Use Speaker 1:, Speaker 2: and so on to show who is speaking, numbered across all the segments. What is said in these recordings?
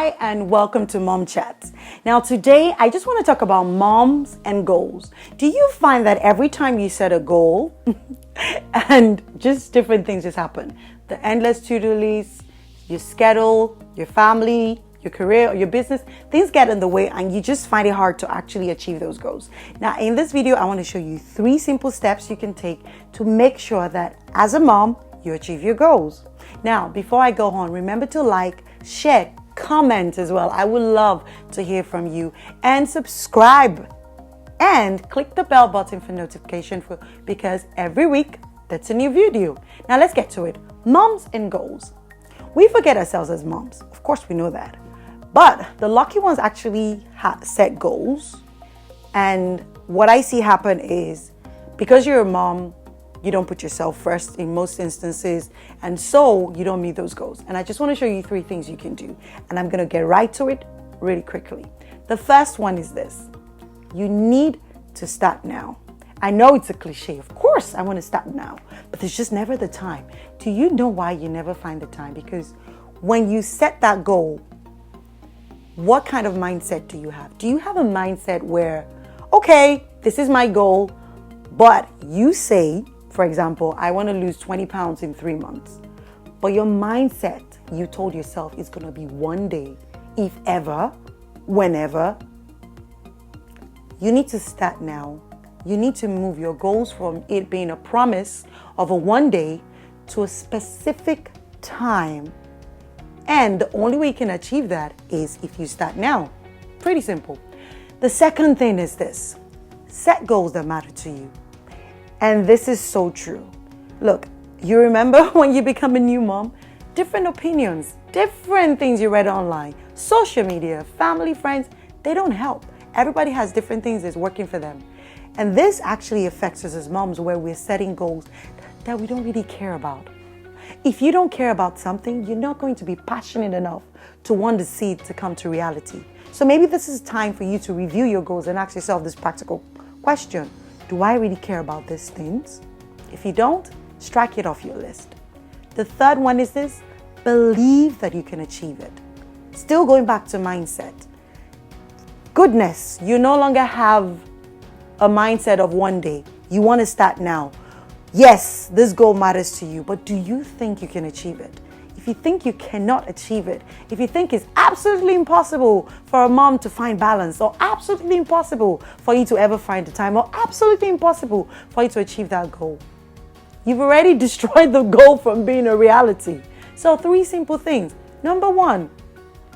Speaker 1: Hi, and welcome to Mom Chats. Now, today I just want to talk about moms and goals. Do you find that every time you set a goal and just different things just happen? The endless to-do list, your schedule, your family, your career, or your business, things get in the way and you just find it hard to actually achieve those goals. Now, in this video, I want to show you 3 simple steps you can take to make sure that as a mom, you achieve your goals. Now, before I go on, remember to like, share, comment as well. I would love to hear from you, and subscribe and click the bell button for notification because every week that's a new video. Now let's get to it. Moms and goals. We forget ourselves as moms. Of course we know that. But the lucky ones actually set goals. And what I see happen is because you're a mom, you don't put yourself first in most instances, and so you don't meet those goals. And I just want to show you 3 things you can do, and I'm going to get right to it really quickly. The first one is this. You need to start now. I know it's a cliche. Of course, I want to start now, but there's just never the time. Do you know why you never find the time? Because when you set that goal, what kind of mindset do you have? Do you have a mindset where, okay, this is my goal, but you say, for example, I want to lose 20 pounds in 3 months. But your mindset, you told yourself, is going to be one day, if ever, whenever. You need to start now. You need to move your goals from it being a promise of a one day to a specific time. And the only way you can achieve that is if you start now. Pretty simple. The second thing is this. Set goals that matter to you. And this is so true. Look, you remember when you become a new mom? Different opinions, different things you read online, social media, family, friends, they don't help. Everybody has different things that's working for them. And this actually affects us as moms where we're setting goals that we don't really care about. If you don't care about something, you're not going to be passionate enough to want to see it to come to reality. So maybe this is time for you to review your goals and ask yourself this practical question. Do I really care about these things? If you don't, strike it off your list. The third one is this: believe that you can achieve it. Still going back to mindset. Goodness, you no longer have a mindset of one day. You want to start now. Yes, this goal matters to you, but do you think you can achieve it? If you think you cannot achieve it, if you think it's absolutely impossible for a mom to find balance, or absolutely impossible for you to ever find the time, or absolutely impossible for you to achieve that goal, you've already destroyed the goal from being a reality. So 3 simple things. Number 1,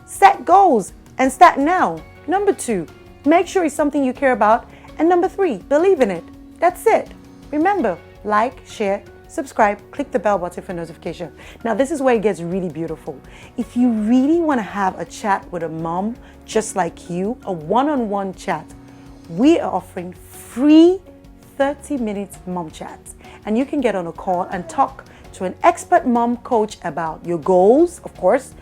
Speaker 1: set goals and start now. Number 2, make sure it's something you care about. And number 3, believe in it. That's it. Remember, like, share, subscribe, click the bell button for notification. Now, this is where it gets really beautiful. If you really want to have a chat with a mom just like you, a one-on-one chat, we are offering free 30-minute mom chats. And you can get on a call and talk to an expert mom coach about your goals, of course,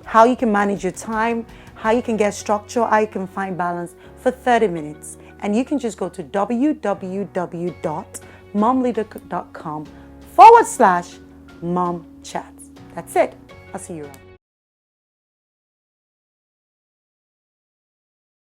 Speaker 1: how you can manage your time, how you can get structure, how you can find balance for 30 minutes. And you can just go to www.momleader.com/mom chats. That's it. I'll see you around.